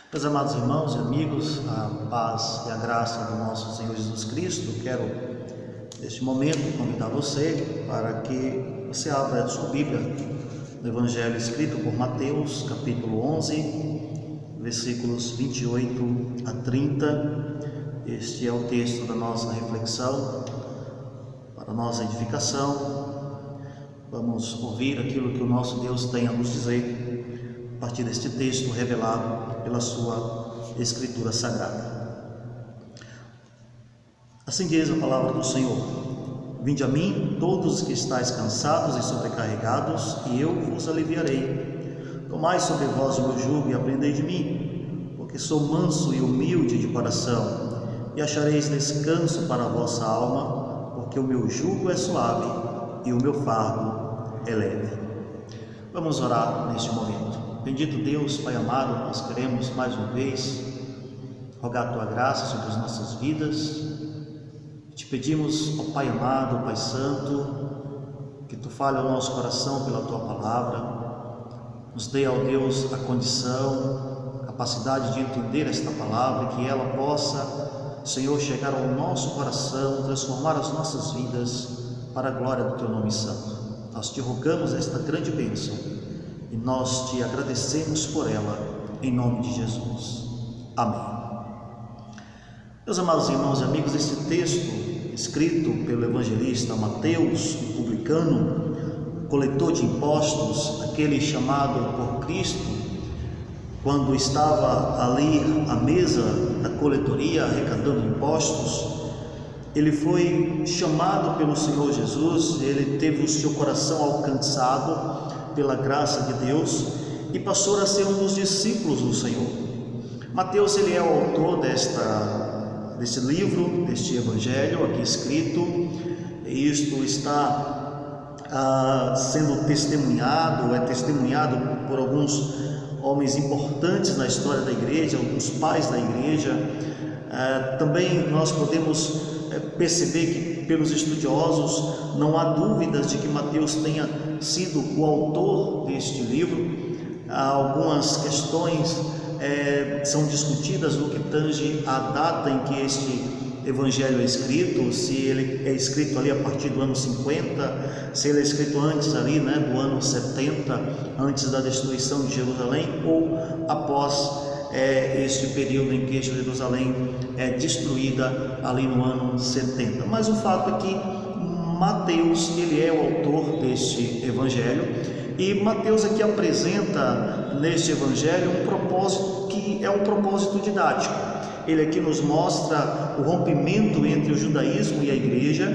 Meus amados irmãos e amigos, a paz e a graça do nosso Senhor Jesus Cristo, quero neste momento convidar você para que você abra a sua Bíblia no Evangelho escrito por Mateus, capítulo 11, versículos 28 a 30. Este é o texto da nossa reflexão, para a nossa edificação. Vamos ouvir aquilo que o nosso Deus tem a nos dizer a partir deste texto revelado pela sua Escritura Sagrada. Assim diz a palavra do Senhor: Vinde a mim, todos os que estáis cansados e sobrecarregados, e eu vos aliviarei. Tomai sobre vós o meu jugo e aprendei de mim, porque sou manso e humilde de coração, e achareis descanso para a vossa alma, porque o meu jugo é suave e o meu fardo é leve. Vamos orar neste momento. Bendito Deus, Pai amado, nós queremos mais uma vez rogar a Tua graça sobre as nossas vidas. Te pedimos, ó Pai amado, ó Pai Santo, que Tu fale ao nosso coração pela Tua palavra. Nos dê, ó Deus, a condição, a capacidade de entender esta palavra, que ela possa, Senhor, chegar ao nosso coração, transformar as nossas vidas para a glória do Teu nome santo. Nós Te rogamos esta grande bênção e nós Te agradecemos por ela, em nome de Jesus. Amém. Meus amados irmãos e amigos, este texto escrito pelo evangelista Mateus, o publicano, coletor de impostos, aquele chamado por Cristo, quando estava ali à mesa da coletoria arrecadando impostos, ele foi chamado pelo Senhor Jesus, ele teve o seu coração alcançado pela graça de Deus e passou a ser um dos discípulos do Senhor. Mateus, ele é o autor desse livro, deste evangelho aqui escrito, e isto está sendo testemunhado, é testemunhado por alguns homens importantes na história da igreja, alguns pais da igreja. Também nós podemos perceber que pelos estudiosos não há dúvidas de que Mateus tenha sido o autor deste livro. Algumas questões são discutidas no que tange à data em que este evangelho é escrito, se ele é escrito ali a partir do ano 50, se ele é escrito antes ali, do ano 70, antes da destruição de Jerusalém, ou após este período em que Jerusalém é destruída ali no ano 70. Mas o fato é que Mateus, ele é o autor deste evangelho, e Mateus aqui apresenta neste evangelho um propósito que é um propósito didático. Ele aqui nos mostra o rompimento entre o judaísmo e a igreja.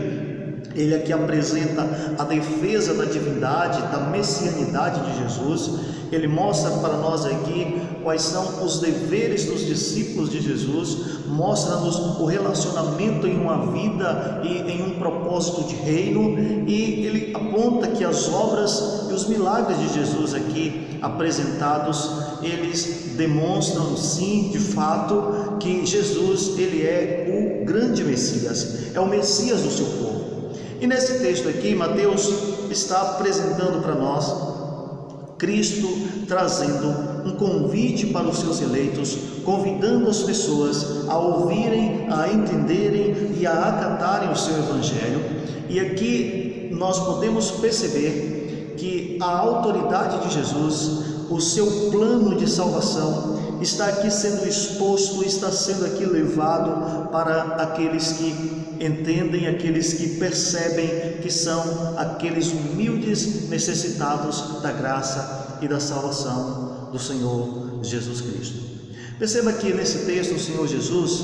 Ele aqui apresenta a defesa da divindade, da messianidade de Jesus. Ele mostra para nós aqui quais são os deveres dos discípulos de Jesus, mostra-nos o relacionamento em uma vida e em um propósito de reino, e ele aponta que as obras e os milagres de Jesus aqui apresentados, eles demonstram sim, de fato, que Jesus, ele é o grande Messias, é o Messias do seu povo. E nesse texto aqui, Mateus está apresentando para nós Cristo trazendo um convite para os seus eleitos, convidando as pessoas a ouvirem, a entenderem e a acatarem o seu evangelho. E aqui nós podemos perceber que a autoridade de Jesus, o seu plano de salvação, está aqui sendo exposto, está sendo aqui levado para aqueles que entendem, aqueles que percebem que são aqueles humildes necessitados da graça e da salvação do Senhor Jesus Cristo. Perceba que nesse texto o Senhor Jesus,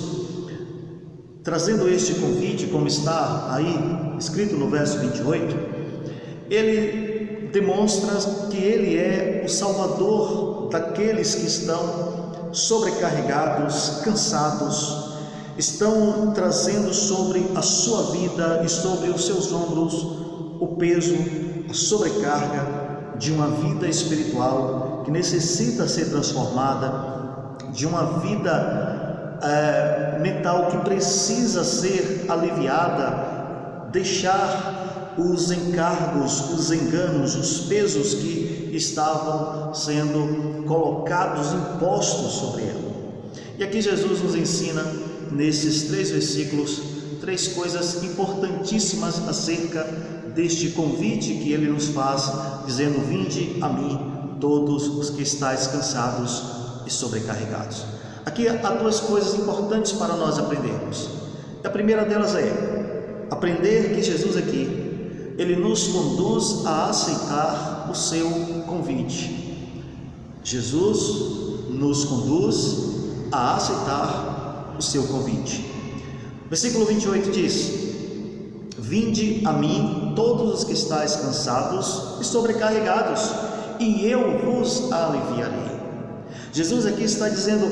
trazendo este convite, como está aí escrito no verso 28, ele demonstra que ele é o Salvador daqueles que estão sobrecarregados, cansados, estão trazendo sobre a sua vida e sobre os seus ombros o peso, a sobrecarga de uma vida espiritual que necessita ser transformada, de uma vida mental que precisa ser aliviada, deixar os encargos, os enganos, os pesos que estavam sendo colocados, impostos sobre ela. E aqui Jesus nos ensina, nesses 3 versículos, 3 coisas importantíssimas acerca deste convite que ele nos faz, dizendo: vinde a mim todos os que estáis cansados e sobrecarregados. Aqui há 2 coisas importantes para nós aprendermos. A primeira delas é aprender que Jesus aqui, ele nos conduz a aceitar o seu convite. Jesus nos conduz a aceitar o seu convite. Versículo 28 diz: vinde a mim todos os que estáis cansados e sobrecarregados, e eu vos aliviarei. Jesus aqui está dizendo: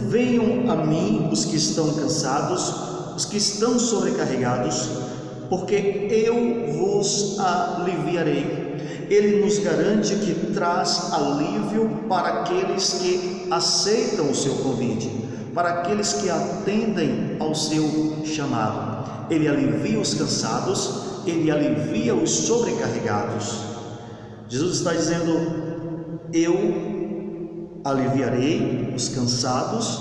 venham a mim os que estão cansados, os que estão sobrecarregados, porque eu vos aliviarei. Ele nos garante que traz alívio para aqueles que aceitam o seu convite, para aqueles que atendem ao seu chamado. Ele alivia os cansados, ele alivia os sobrecarregados. Jesus está dizendo: eu aliviarei os cansados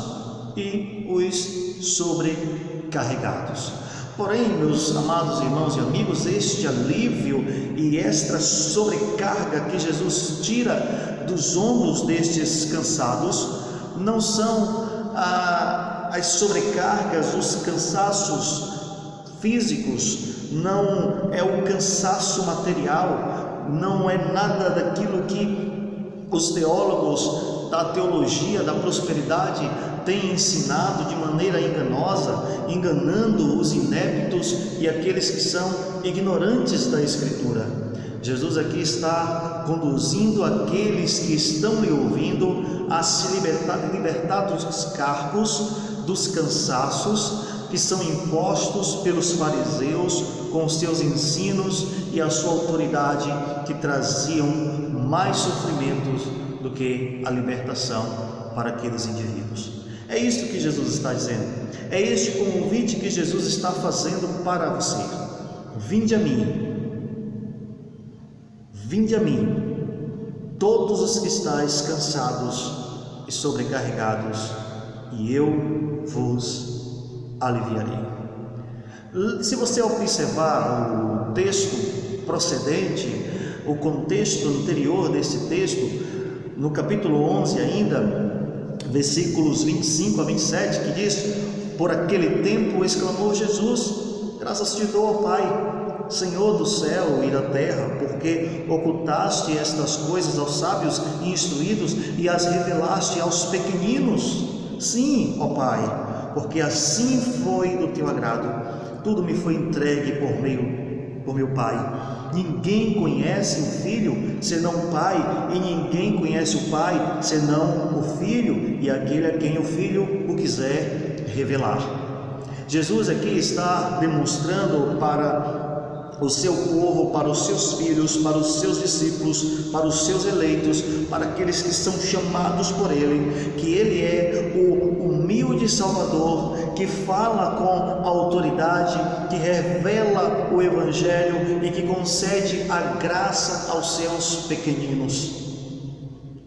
e os sobrecarregados. Porém, meus amados irmãos e amigos, este alívio e esta sobrecarga que Jesus tira dos ombros destes cansados não são as sobrecargas, os cansaços físicos, não é o cansaço material, não é nada daquilo que os teólogos da teologia da prosperidade têm ensinado de maneira enganosa, enganando os ineptos e aqueles que são ignorantes da Escritura. Jesus aqui está conduzindo aqueles que estão lhe ouvindo a se libertar dos cargos, dos cansaços que são impostos pelos fariseus com os seus ensinos e a sua autoridade, que traziam mais sofrimentos do que a libertação para aqueles indivíduos. É isto que Jesus está dizendo, é este convite que Jesus está fazendo para você: vinde a mim, todos os que estáis cansados e sobrecarregados, e eu vos aliviarei. Se você observar o texto procedente, o contexto anterior desse texto, no capítulo 11 ainda, versículos 25 a 27, que diz: por aquele tempo exclamou Jesus: graças te dou, ó Pai, Senhor do céu e da terra, porque ocultaste estas coisas aos sábios e instruídos e as revelaste aos pequeninos. Sim, ó Pai, porque assim foi do teu agrado. Tudo me foi entregue por meu Pai. Ninguém conhece o Filho senão o Pai, e ninguém conhece o Pai senão o Filho e aquele a quem o Filho o quiser revelar. Jesus aqui está demonstrando para o seu povo, para os seus filhos, para os seus discípulos, para os seus eleitos, para aqueles que são chamados por Ele, que Ele é o humilde Salvador, que fala com autoridade, que revela o Evangelho e que concede a graça aos seus pequeninos.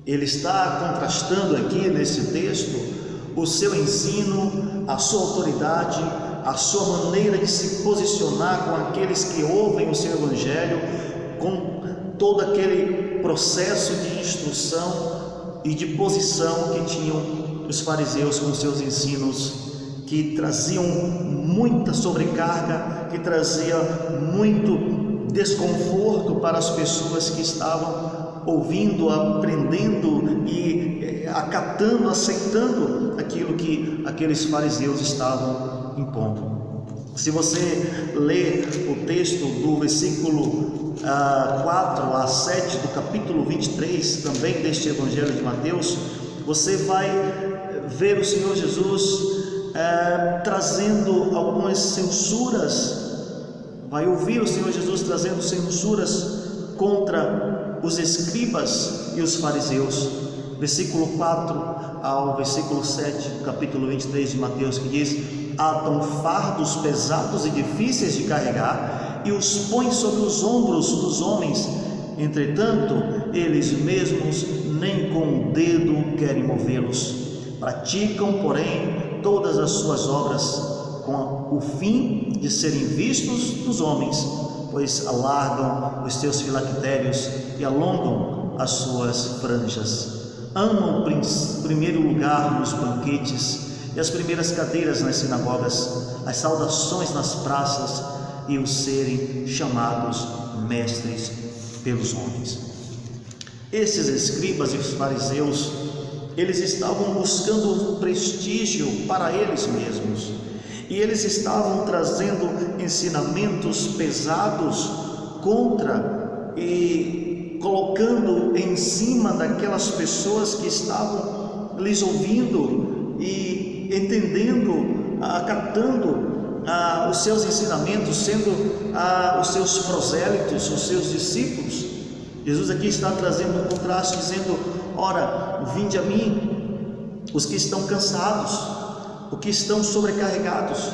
Ele está contrastando aqui nesse texto o seu ensino, a sua autoridade, a sua maneira de se posicionar com aqueles que ouvem o seu Evangelho, com todo aquele processo de instrução e de posição que tinham os fariseus com seus ensinos, que traziam muita sobrecarga, que trazia muito desconforto para as pessoas que estavam ouvindo, aprendendo e acatando, aceitando aquilo que aqueles fariseus estavam impondo. Se você ler o texto do versículo 4 a 7 do capítulo 23 também deste Evangelho de Mateus, você vai ver o Senhor Jesus trazendo algumas censuras, vai ouvir o Senhor Jesus trazendo censuras contra os escribas e os fariseus. Versículo 4 ao versículo 7 do capítulo 23 de Mateus, que diz: atam fardos pesados e difíceis de carregar e os põem sobre os ombros dos homens, entretanto eles mesmos nem com o dedo querem movê-los. praticam, porém, todas as suas obras com o fim de serem vistos dos homens, pois alargam os seus filactérios e alongam as suas franjas. Amam o primeiro lugar nos banquetes e as primeiras cadeiras nas sinagogas, as saudações nas praças e o serem chamados mestres pelos homens. Esses escribas e os fariseus, eles estavam buscando prestígio para eles mesmos, e eles estavam trazendo ensinamentos pesados contra e colocando em cima daquelas pessoas que estavam lhes ouvindo e entendendo, acatando os seus ensinamentos, sendo os seus prosélitos, os seus discípulos. Jesus aqui está trazendo um contraste, dizendo: ora, vinde a mim, os que estão cansados, os que estão sobrecarregados,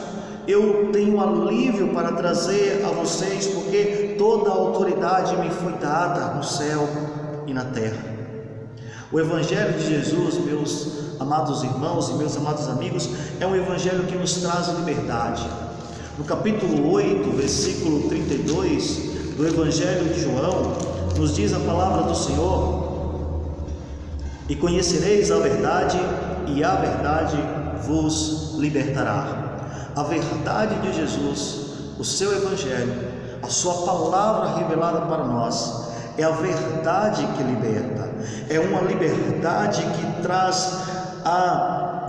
eu tenho alívio para trazer a vocês, porque toda a autoridade me foi dada no céu e na terra. O Evangelho de Jesus, meus amados irmãos e meus amados amigos, é um Evangelho que nos traz liberdade. No capítulo 8, versículo 32 do Evangelho de João, nos diz a palavra do Senhor: e conhecereis a verdade, e a verdade vos libertará. A verdade de Jesus, o seu Evangelho, a sua palavra revelada para nós, é a verdade que liberta, é uma liberdade que traz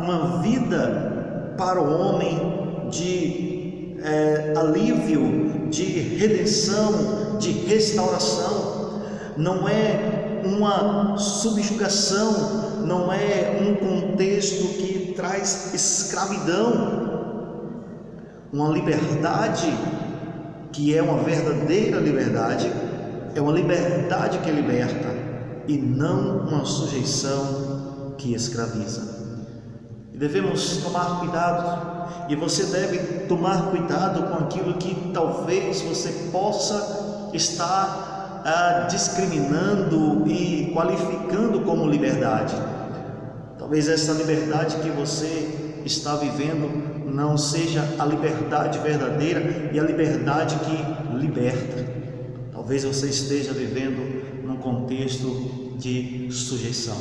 uma vida para o homem de alívio, de redenção, de restauração. Não é uma subjugação, não é um contexto que traz escravidão. Uma liberdade que é uma verdadeira liberdade, é uma liberdade que liberta e não uma sujeição que escraviza. E devemos tomar cuidado, e você deve tomar cuidado com aquilo que talvez você possa estar discriminando e qualificando como liberdade. Talvez essa liberdade que você está vivendo não seja a liberdade verdadeira e a liberdade que liberta. Talvez você esteja vivendo num contexto de sujeição.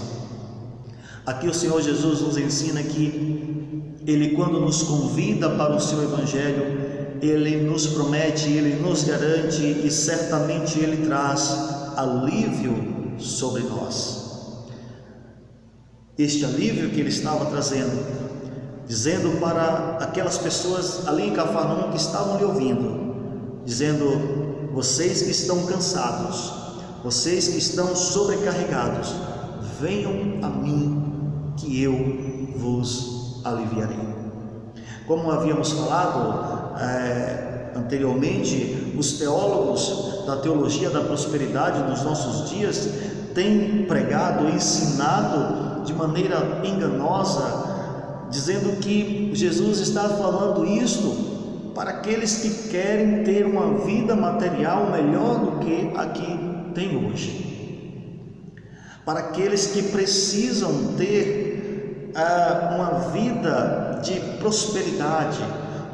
Aqui o Senhor Jesus nos ensina que Ele, quando nos convida para o seu Evangelho, Ele nos promete, Ele nos garante e certamente Ele traz alívio sobre nós. Este alívio que Ele estava trazendo, dizendo para aquelas pessoas ali em Cafarnaum que estavam lhe ouvindo, dizendo: vocês que estão cansados, vocês que estão sobrecarregados, venham a mim que eu vos aliviarei. Como havíamos falado anteriormente, os teólogos da teologia da prosperidade nos nossos dias têm pregado, ensinado de maneira enganosa, dizendo que Jesus está falando isto para aqueles que querem ter uma vida material melhor do que a que tem hoje, para aqueles que precisam ter uma vida de prosperidade,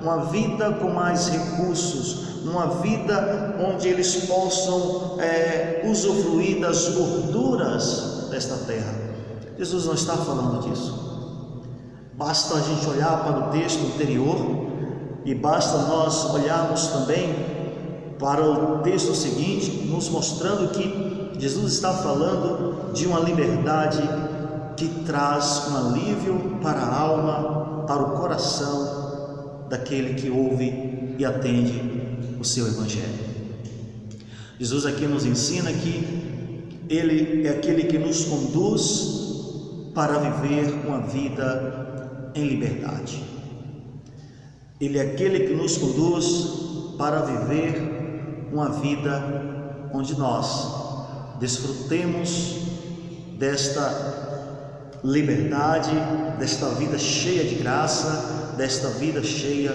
uma vida com mais recursos, uma vida onde eles possam usufruir das gorduras desta terra. Jesus não está falando disso. Basta a gente olhar para o texto anterior e basta nós olharmos também para o texto seguinte, nos mostrando que Jesus está falando de uma liberdade que traz um alívio para a alma, para o coração daquele que ouve e atende o seu Evangelho. Jesus aqui nos ensina que Ele é aquele que nos conduz para viver uma vida em liberdade. Ele é aquele que nos conduz para viver uma vida onde nós desfrutemos desta liberdade, desta vida cheia de graça, desta vida cheia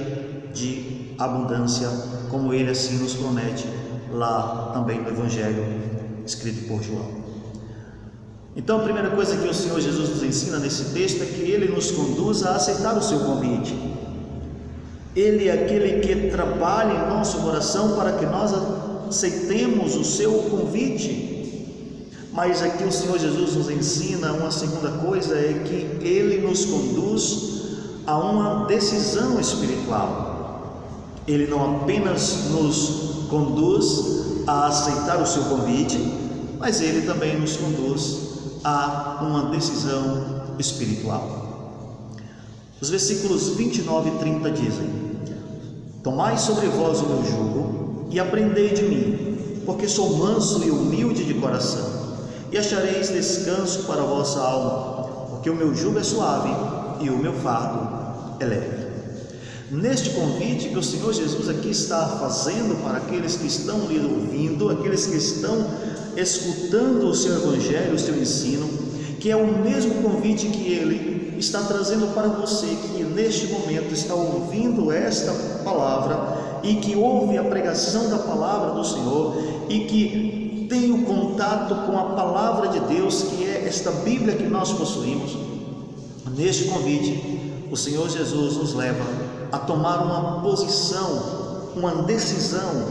de abundância, como Ele assim nos promete lá também no Evangelho escrito por João. Então a primeira coisa que o Senhor Jesus nos ensina nesse texto é que Ele nos conduz a aceitar o seu convite. Ele é aquele que trabalha em nosso coração para que nós aceitemos o seu convite. Mas aqui o Senhor Jesus nos ensina uma segunda coisa, é que Ele nos conduz a uma decisão espiritual. Ele não apenas nos conduz a aceitar o seu convite, mas Ele também nos conduz a uma decisão espiritual. Os versículos 29 e 30 dizem: Tomai sobre vós o meu jugo e aprendei de mim, porque sou manso e humilde de coração, e achareis descanso para a vossa alma, porque o meu jugo é suave e o meu fardo é leve. Neste convite que o Senhor Jesus aqui está fazendo para aqueles que estão lhe ouvindo, aqueles que estão escutando o seu evangelho, o seu ensino, que é o mesmo convite que Ele está trazendo para você, que neste momento está ouvindo esta palavra e que ouve a pregação da palavra do Senhor e que tem o contato com a palavra de Deus, que é esta Bíblia que nós possuímos. Neste convite, o Senhor Jesus nos leva a tomar uma posição, uma decisão,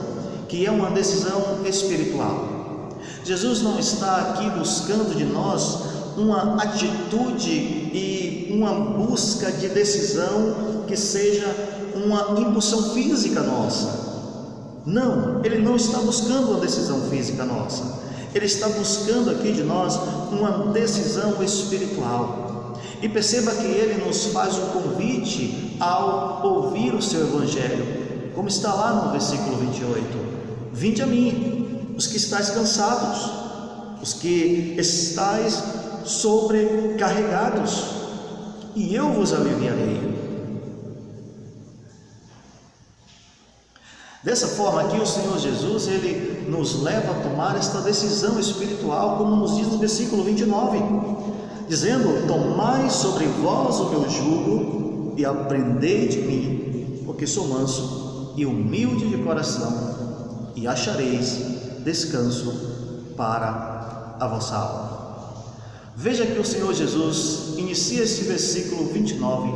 que é uma decisão espiritual. Jesus não está aqui buscando de nós uma atitude e uma busca de decisão que seja uma impulsão física nossa. Não, Ele não está buscando uma decisão física nossa. Ele está buscando aqui de nós uma decisão espiritual. E perceba que Ele nos faz um convite ao ouvir o seu evangelho, como está lá no versículo 28. Vinde a mim, os que estáis cansados, os que estáis sobrecarregados, e eu vos aliviarei. Dessa forma aqui o Senhor Jesus, Ele nos leva a tomar esta decisão espiritual, como nos diz no versículo 29, dizendo: Tomai sobre vós o meu jugo e aprendei de mim, porque sou manso e humilde de coração, e achareis descanso para a vossa alma. Veja que o Senhor Jesus inicia este versículo 29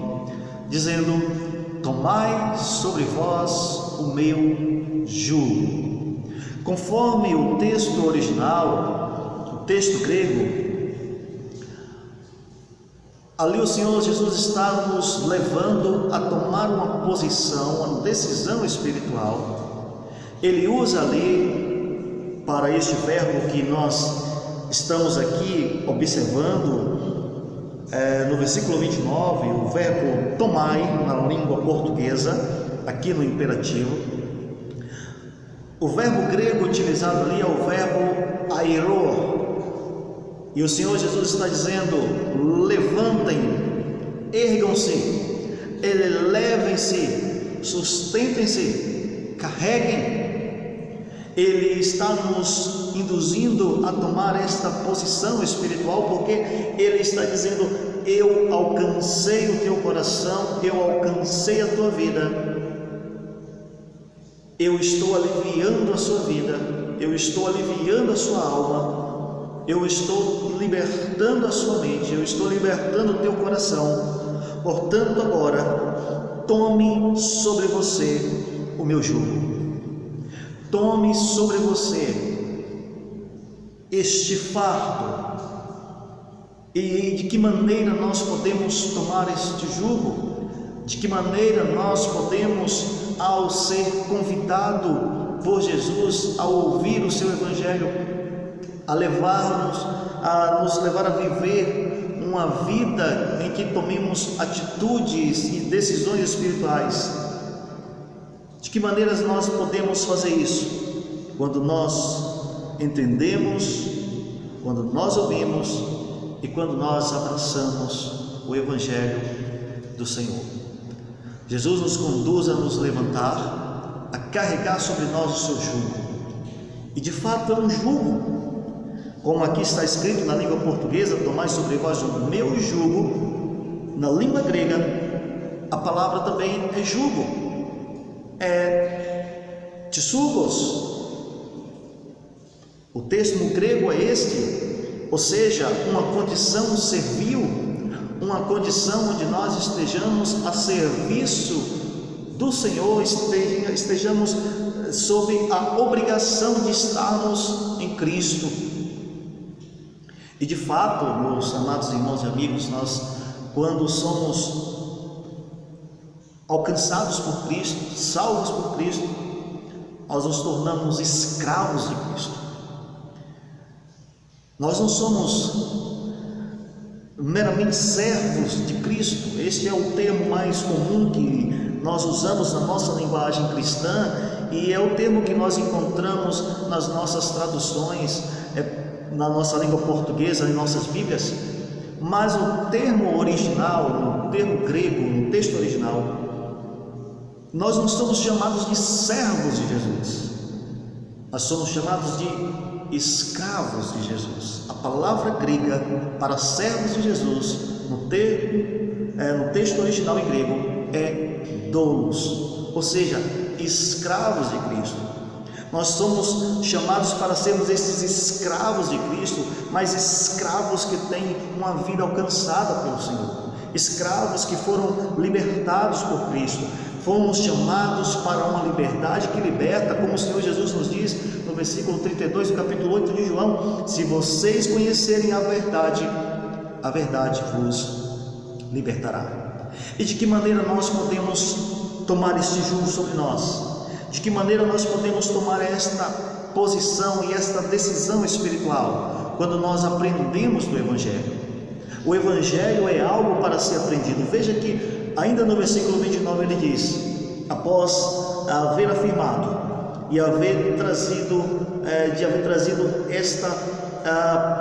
dizendo: Tomai sobre vós o meu jugo. Conforme o texto original, o texto grego, ali o Senhor Jesus está nos levando a tomar uma posição, uma decisão espiritual. Ele usa ali, para este verbo que nós estamos aqui observando, no versículo 29, o verbo tomai, na língua portuguesa, aqui no imperativo. O verbo grego utilizado ali é o verbo airo, e o Senhor Jesus está dizendo: levantem, ergam-se, elevem-se, sustentem-se, carreguem. Ele está nos induzindo a tomar esta posição espiritual, porque Ele está dizendo: eu alcancei o teu coração, eu alcancei a tua vida, eu estou aliviando a sua vida, eu estou aliviando a sua alma, eu estou libertando a sua mente, eu estou libertando o teu coração. Portanto, agora, tome sobre você o meu jugo. Tome sobre você este fardo. E de que maneira nós podemos tomar este jugo? De que maneira nós podemos, ao ser convidado por Jesus a ouvir o seu evangelho, a nos levar a viver uma vida em que tomemos atitudes e decisões espirituais? De que maneiras nós podemos fazer isso? Quando nós entendemos, quando nós ouvimos e quando nós abraçamos o evangelho do Senhor. Jesus nos conduz a nos levantar, a carregar sobre nós o seu jugo. E de fato é um jugo, como aqui está escrito na língua portuguesa: tomai sobre vós o meu jugo. Na língua grega, a palavra também é jugo, tissugos. O termo grego é este, ou seja, uma condição servil, uma condição onde nós estejamos a serviço do Senhor, estejamos sob a obrigação de estarmos em Cristo. E de fato, meus amados irmãos e amigos, nós, quando somos alcançados por Cristo, salvos por Cristo, nós nos tornamos escravos de Cristo. Nós não somos meramente servos de Cristo. Este é o termo mais comum que nós usamos na nossa linguagem cristã e é o termo que nós encontramos nas nossas traduções, na nossa língua portuguesa, em nossas Bíblias. Mas o termo original, no termo grego, no texto original, nós não somos chamados de servos de Jesus, nós somos chamados de escravos de Jesus. A palavra grega para servos de Jesus, no texto original em grego, é doulos, ou seja, escravos de Cristo. Nós somos chamados para sermos esses escravos de Cristo, mas escravos que têm uma vida alcançada pelo Senhor, escravos que foram libertados por Cristo. Fomos chamados para uma liberdade que liberta, como o Senhor Jesus nos diz no versículo 32 do capítulo 8 de João: se vocês conhecerem a verdade vos libertará. E de que maneira nós podemos tomar este jugo sobre nós? De que maneira nós podemos tomar esta posição e esta decisão espiritual? Quando nós aprendemos do Evangelho. O Evangelho é algo para ser aprendido. Veja que ainda no versículo 29 ele diz: após haver afirmado e haver trazido esta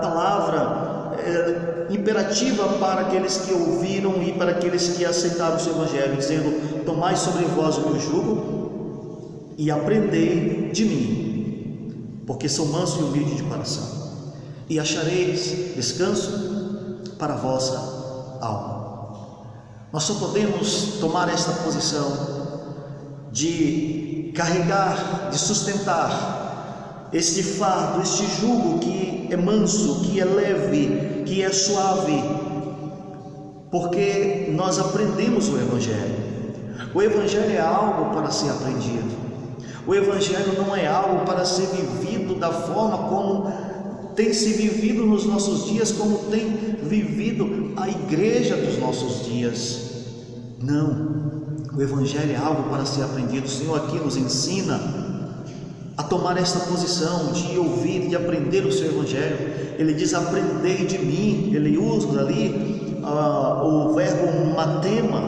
palavra imperativa para aqueles que ouviram e para aqueles que aceitaram o seu Evangelho, dizendo: tomai sobre vós o meu jugo e aprendei de mim, porque sou manso e humilde de coração, e achareis descanso para a vossa alma. Nós só podemos tomar esta posição de carregar, de sustentar este fardo, este jugo que é manso, que é leve, que é suave, porque nós aprendemos o Evangelho. O Evangelho é algo para ser aprendido. O Evangelho não é algo para ser vivido da forma como tem se vivido nos nossos dias, como tem vivido a igreja dos nossos dias. Não, o Evangelho é algo para ser aprendido. O Senhor aqui nos ensina a tomar esta posição de ouvir e de aprender o seu Evangelho. Ele diz: aprendei de mim. Ele usa ali o verbo matema,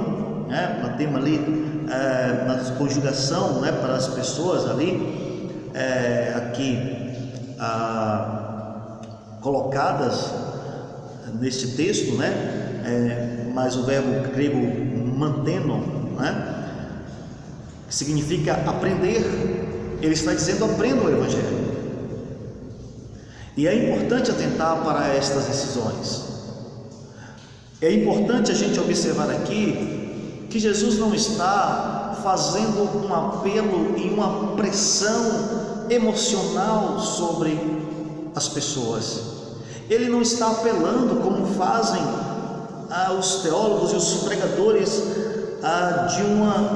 matema ali, na conjugação, para as pessoas ali, aqui colocadas neste texto, mas o verbo grego manteno, que significa aprender. Ele está dizendo: aprenda o Evangelho. E é importante atentar para estas decisões. É importante a gente observar aqui que Jesus não está fazendo um apelo e uma pressão emocional sobre as pessoas. Ele não está apelando como fazem os teólogos e os pregadores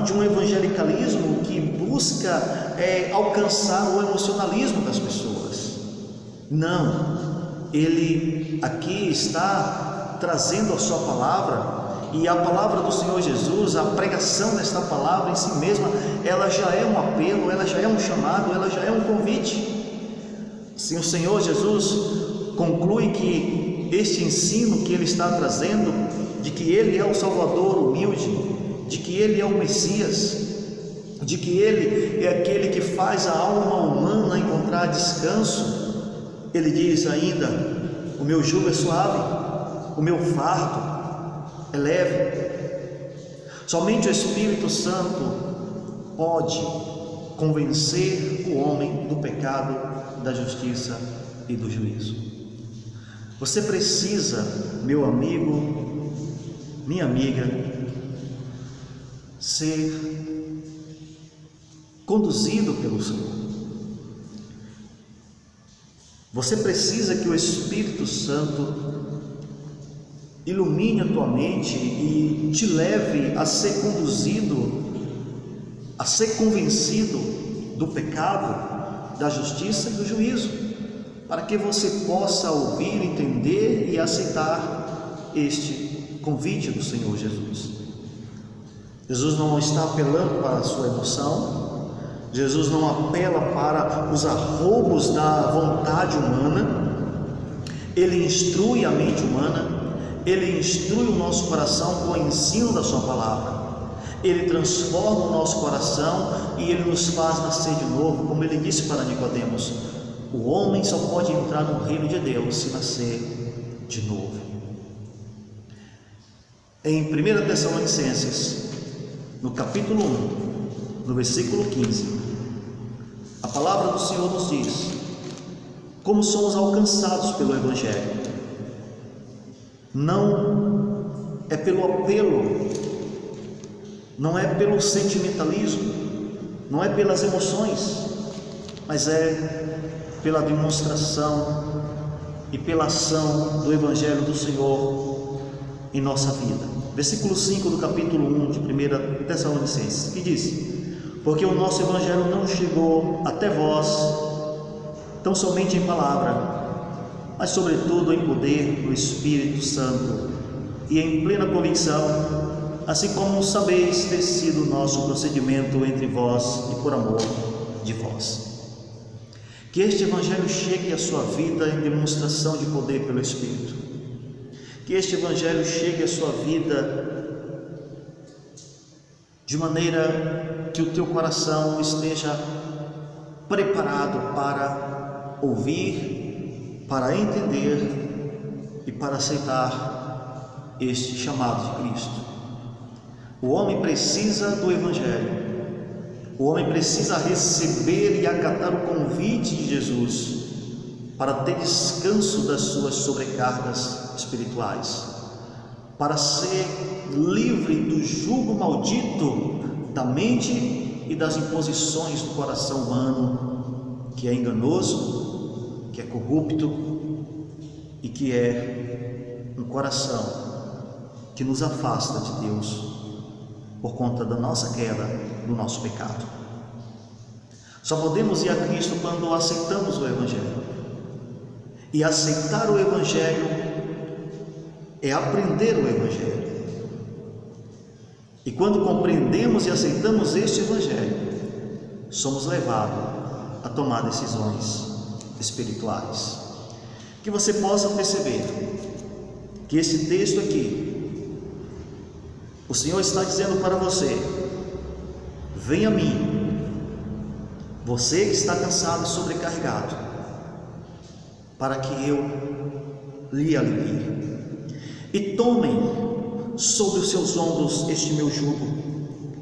de um evangelicalismo que busca alcançar o emocionalismo das pessoas. Não, ele aqui está trazendo a sua palavra. E a palavra do Senhor Jesus, a pregação desta palavra em si mesma, ela já é um apelo, ela já é um chamado, ela já é um convite. Sim, o Senhor Jesus conclui que este ensino que Ele está trazendo, de que Ele é o Salvador humilde, de que Ele é o Messias, de que Ele é aquele que faz a alma humana encontrar descanso, Ele diz ainda: o meu jugo é suave, o meu fardo é leve. Somente o Espírito Santo pode convencer o homem do pecado, da justiça e do juízo. Você precisa, meu amigo, minha amiga, ser conduzido pelo Senhor. Você precisa que o Espírito Santo ilumine a tua mente e te leve a ser conduzido, a ser convencido do pecado, da justiça e do juízo, para que você possa ouvir, entender e aceitar este convite do Senhor Jesus. Jesus não está apelando para a sua emoção, Jesus não apela para os arroubos da vontade humana, Ele instrui a mente humana, Ele instrui o nosso coração com o ensino da sua palavra, Ele transforma o nosso coração e Ele nos faz nascer de novo, como Ele disse para Nicodemos: o homem só pode entrar no reino de Deus se nascer de novo. Em 1 Tessalonicenses, no capítulo 1, no versículo 15, a palavra do Senhor nos diz como somos alcançados pelo Evangelho. Não é pelo apelo, não é pelo sentimentalismo, não é pelas emoções, mas é pela demonstração e pela ação do Evangelho do Senhor em nossa vida. Versículo 5 do capítulo 1 de 1 Tessalonicenses, que diz: porque o nosso Evangelho não chegou até vós tão somente em palavra, mas sobretudo em poder do Espírito Santo e em plena convicção, assim como sabeis ter sido o nosso procedimento entre vós e por amor de vós. Que este Evangelho chegue à sua vida em demonstração de poder pelo Espírito. Que este Evangelho chegue à sua vida de maneira que o teu coração esteja preparado para ouvir, para entender e para aceitar este chamado de Cristo. O homem precisa do Evangelho. O homem precisa receber e acatar o convite de Jesus para ter descanso das suas sobrecargas espirituais, para ser livre do jugo maldito da mente e das imposições do coração humano, que é enganoso, que é corrupto e que é um coração que nos afasta de Deus por conta da nossa queda, do nosso pecado. Só podemos ir a Cristo quando aceitamos o Evangelho. E aceitar o Evangelho é aprender o Evangelho. E quando compreendemos e aceitamos este Evangelho, somos levados a tomar decisões espirituais. Que você possa perceber que esse texto aqui, o Senhor está dizendo para você: venha a mim, você que está cansado e sobrecarregado, para que eu lhe alivie. E tomem sobre os seus ombros este meu jugo,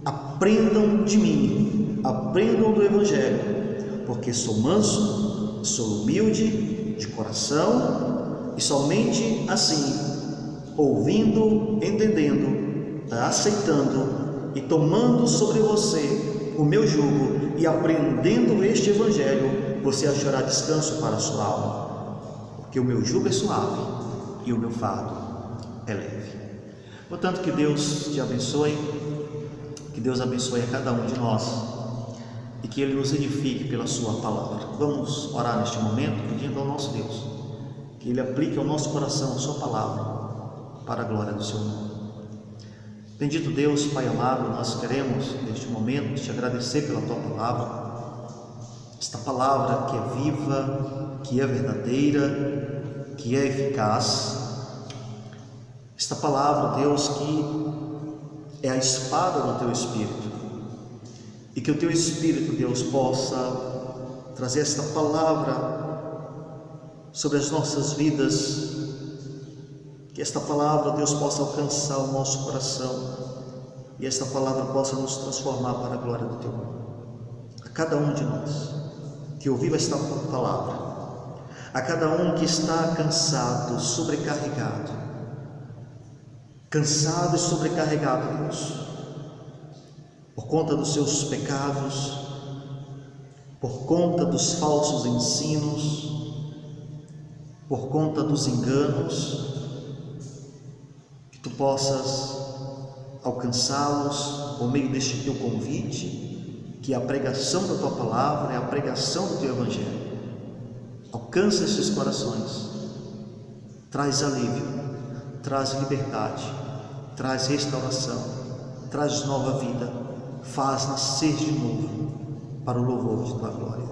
aprendam de mim, aprendam do Evangelho, porque sou manso, sou humilde de coração, e somente assim, ouvindo, entendendo, aceitando e tomando sobre você o meu jugo e aprendendo este Evangelho, você achará descanso para a sua alma, porque o meu jugo é suave e o meu fardo é leve. Portanto, que Deus te abençoe, que Deus abençoe a cada um de nós e que Ele nos edifique pela sua palavra. Vamos orar neste momento pedindo ao nosso Deus que Ele aplique ao nosso coração a sua palavra para a glória do seu nome. Bendito Deus, Pai amado, nós queremos neste momento te agradecer pela tua palavra, esta palavra que é viva, que é verdadeira, que é eficaz, esta palavra, Deus, que é a espada do teu Espírito, e que o teu Espírito, Deus, possa trazer esta palavra sobre as nossas vidas, que esta palavra, Deus, possa alcançar o nosso coração e esta palavra possa nos transformar para a glória do teu nome. A cada um de nós que ouviu esta palavra, a cada um que está cansado, sobrecarregado, e sobrecarregado, Deus, por conta dos seus pecados, por conta dos falsos ensinos, por conta dos enganos, que tu possas alcançá-los por meio deste teu convite, que é a pregação da tua palavra, é a pregação do teu evangelho. Alcança esses corações, traz alívio, traz liberdade, traz restauração, traz nova vida, faz nascer de novo para o louvor de tua glória.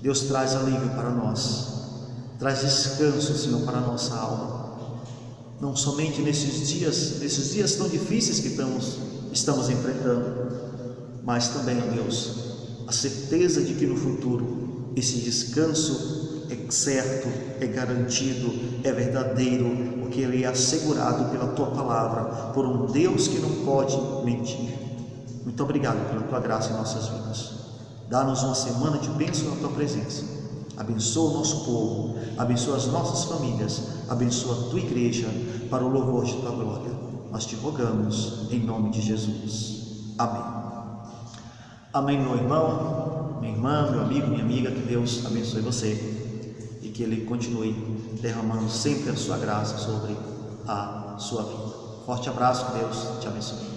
Deus, traz alívio para nós, traz descanso, Senhor, para a nossa alma, não somente nesses dias tão difíceis que estamos enfrentando, mas também, ó Deus, a certeza de que no futuro esse descanso é certo, é garantido, é verdadeiro, porque ele é assegurado pela tua palavra, por um Deus que não pode mentir. Muito obrigado pela tua graça em nossas vidas. Dá-nos uma semana de bênção na tua presença. Abençoa o nosso povo, abençoa as nossas famílias, abençoa a tua igreja para o louvor de tua glória. Nós te rogamos em nome de Jesus. Amém. Amém, meu irmão, minha irmã, meu amigo, minha amiga. Que Deus abençoe você e que Ele continue derramando sempre a sua graça sobre a sua vida. Forte abraço, que Deus te abençoe.